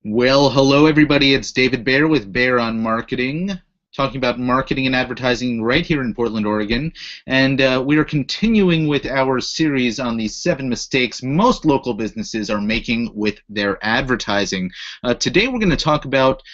Well, hello everybody. It's David Baer with Baer on Marketing, talking about marketing and advertising right here in Portland, Oregon. And we are continuing with our series on the 7 mistakes most local businesses are making with their advertising. Today we're going to talk about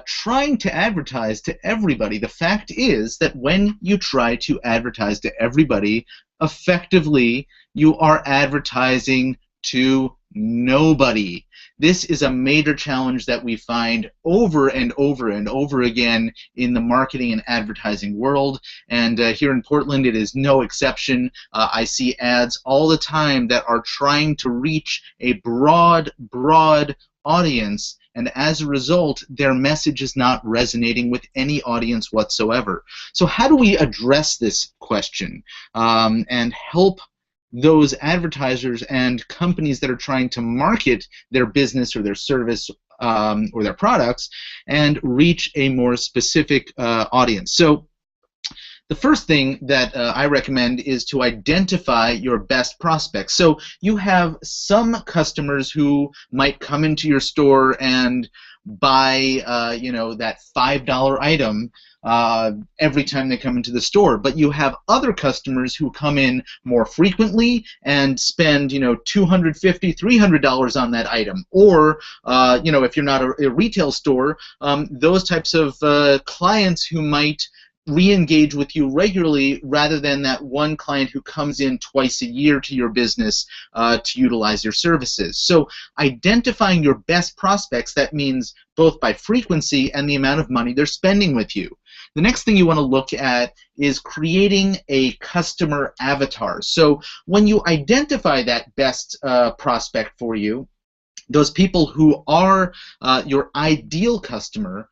trying to advertise to everybody. The fact is that when you try to advertise to everybody, effectively you are advertising to nobody. This is a major challenge that we find over and over and over again in the marketing and advertising world, and here in Portland it is no exception. I see ads all the time that are trying to reach a broad audience, and as a result their message is not resonating with any audience whatsoever. So how do we address this question and help those advertisers and companies that are trying to market their business or their service or their products and reach a more specific audience? So the first thing that I recommend is to identify your best prospects. So you have some customers who might come into your store and buy that $5 item every time they come into the store, but you have other customers who come in more frequently and spend $250, $300 on that item, or if you're not a retail store, those types of clients who might re-engage with you regularly rather than that one client who comes in twice a year to your business to utilize your services. So identifying your best prospects, that means both by frequency and the amount of money they're spending with you. The next thing you want to look at is creating a customer avatar. So when you identify that best prospect for you, those people who are your ideal customer,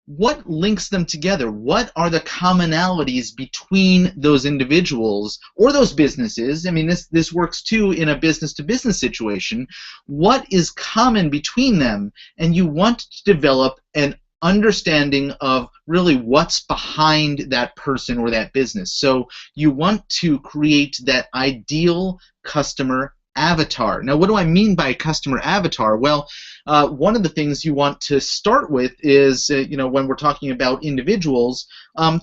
what links them together? What are the commonalities between those individuals or those businesses? I mean, this works too in a business-to-business situation. What is common between them? And you want to develop an understanding of really what's behind that person or that business. So you want to create that ideal customer avatar. Now, what do I mean by customer avatar? Well, one of the things you want to start with is, when we're talking about individuals,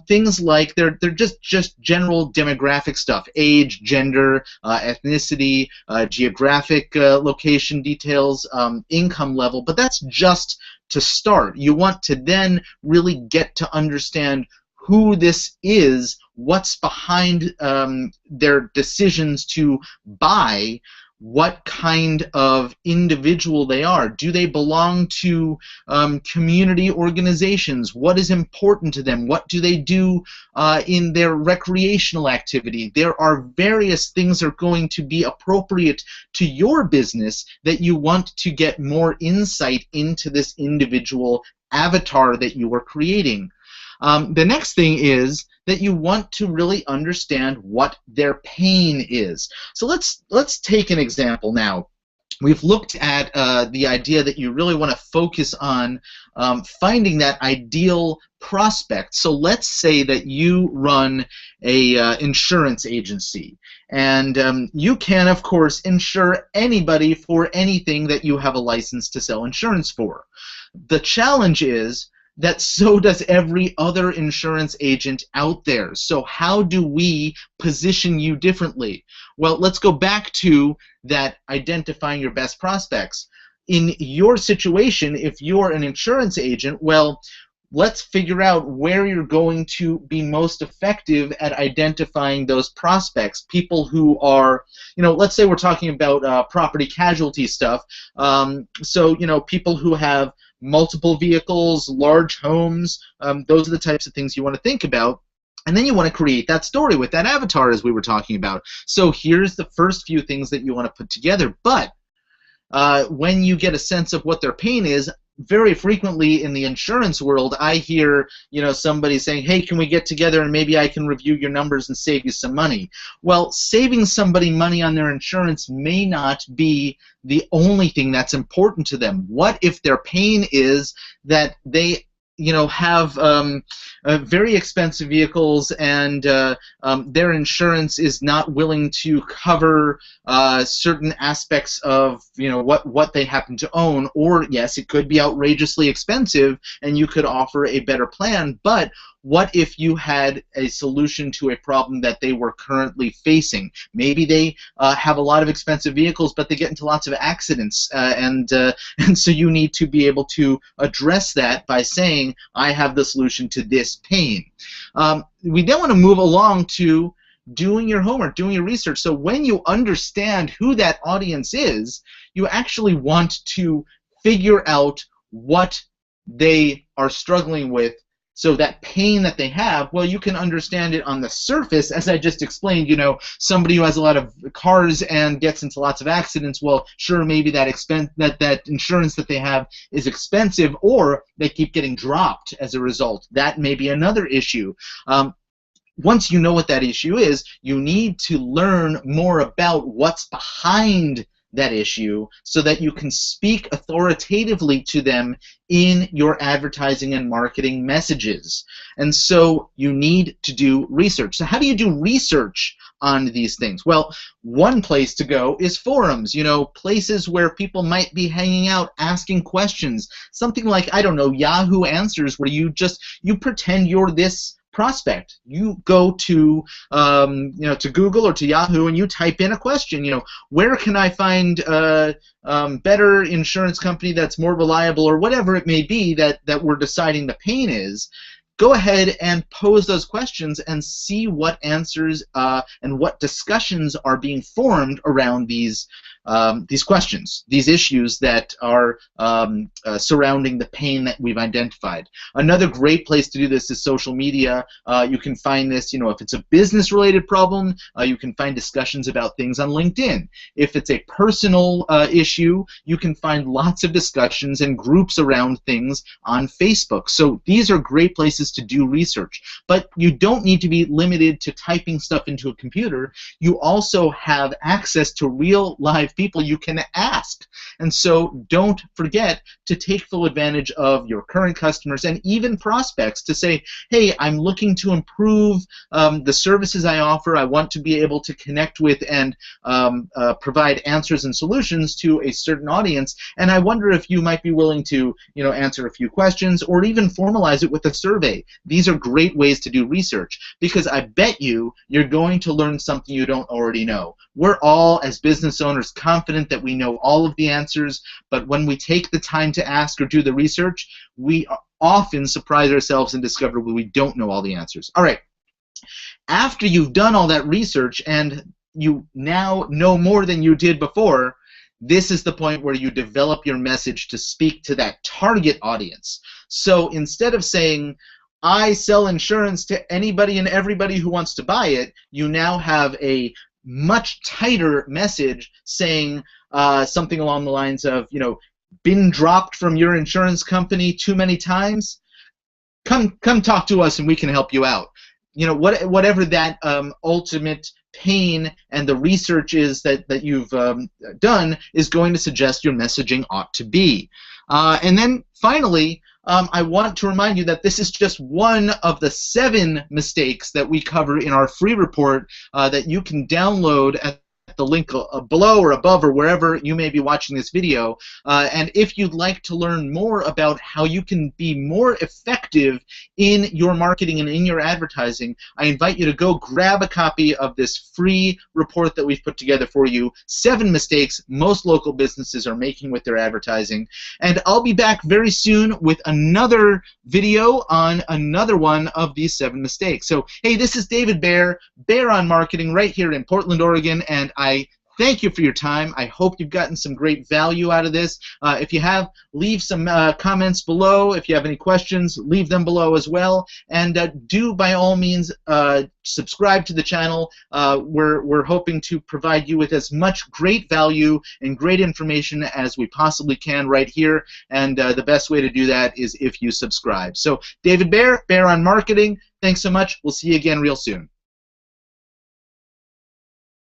things like they're just general demographic stuff: age, gender, ethnicity, geographic location details, income level. But that's just to start. You want to then really get to understand who this is, what's behind their decisions to buy, what kind of individual they are. Do they belong to community organizations? What is important to them? What do they do in their recreational activity? There are various things that are going to be appropriate to your business that you want to get more insight into this individual avatar that you are creating. The next thing is that you want to really understand what their pain is. So let's take an example now. We've looked at the idea that you really want to focus on finding that ideal prospect. So let's say that you run a insurance agency, and you can, of course, insure anybody for anything that you have a license to sell insurance for. The challenge is that so does every other insurance agent out there. So how do we position you differently? Well, let's go back to that identifying your best prospects. In your situation, if you're an insurance agent, well, let's figure out where you're going to be most effective at identifying those prospects. People who are, let's say we're talking about property casualty stuff. So, people who have multiple vehicles, large homes, those are the types of things you want to think about. And then you want to create that story with that avatar, as we were talking about. So here's the first few things that you want to put together. But when you get a sense of what their pain is, very frequently in the insurance world, I hear somebody saying, "Hey, can we get together and maybe I can review your numbers and save you some money?" Well, saving somebody money on their insurance may not be the only thing that's important to them. What if their pain is that they have very expensive vehicles, and their insurance is not willing to cover certain aspects of what they happen to own. Or yes, it could be outrageously expensive, and you could offer a better plan. But what if you had a solution to a problem that they were currently facing? Maybe they have a lot of expensive vehicles, but they get into lots of accidents, and so you need to be able to address that by saying, I have the solution to this pain. We then want to move along to doing your homework, doing your research. So when you understand who that audience is, you actually want to figure out what they are struggling with. So that pain that they have, well, you can understand it on the surface, as I just explained. Somebody who has a lot of cars and gets into lots of accidents, well, sure, maybe that insurance that they have is expensive, or they keep getting dropped as a result. That may be another issue. Once you know what that issue is, you need to learn more about what's behind that issue so that you can speak authoritatively to them in your advertising and marketing messages. And so you need to do research. So how do you do research on these things? Well, one place to go is forums, places where people might be hanging out asking questions. Something like, I don't know, Yahoo Answers, where you pretend you're this prospect. You go to to Google or to Yahoo and you type in a question. Where can I find better insurance company that's more reliable, or whatever it may be that we're deciding the pain is. Go ahead and pose those questions and see what answers and what discussions are being formed around these questions, these issues that are surrounding the pain that we've identified. Another great place to do this is social media. You can find this, if it's a business-related problem, you can find discussions about things on LinkedIn. If it's a personal issue, you can find lots of discussions and groups around things on Facebook. So these are great places to do research. But you don't need to be limited to typing stuff into a computer. You also have access to real live people you can ask. And so don't forget to take full advantage of your current customers and even prospects to say, hey, I'm looking to improve the services I offer. I want to be able to connect with and provide answers and solutions to a certain audience, and I wonder if you might be willing to answer a few questions or even formalize it with a survey. These are great ways to do research, because I bet you're going to learn something you don't already know. We're all, as business owners, confident that we know all of the answers, but when we take the time to ask or do the research, we often surprise ourselves and discover we don't know all the answers. All right. After you've done all that research and you now know more than you did before, this is the point where you develop your message to speak to that target audience. So instead of saying, I sell insurance to anybody and everybody who wants to buy it, you now have a much tighter message saying something along the lines of, been dropped from your insurance company too many times? Come talk to us and we can help you out. Whatever that ultimate pain and the research is that you've done is going to suggest your messaging ought to be. And then finally, I want to remind you that this is just one of the 7 mistakes that we cover in our free report that you can download at the link below or above or wherever you may be watching this video. And if you'd like to learn more about how you can be more effective in your marketing and in your advertising, I invite you to go grab a copy of this free report that we've put together for you, 7 mistakes most local businesses are making with their advertising. And I'll be back very soon with another video on another one of these 7 mistakes. So, hey, this is David Baer, Baer on Marketing, right here in Portland, Oregon, and I thank you for your time. I hope you've gotten some great value out of this. If you have, leave some comments below. If you have any questions, leave them below as well. And do, by all means, subscribe to the channel. We're hoping to provide you with as much great value and great information as we possibly can right here. And the best way to do that is if you subscribe. So, David Baer, Baer on Marketing, thanks so much. We'll see you again real soon.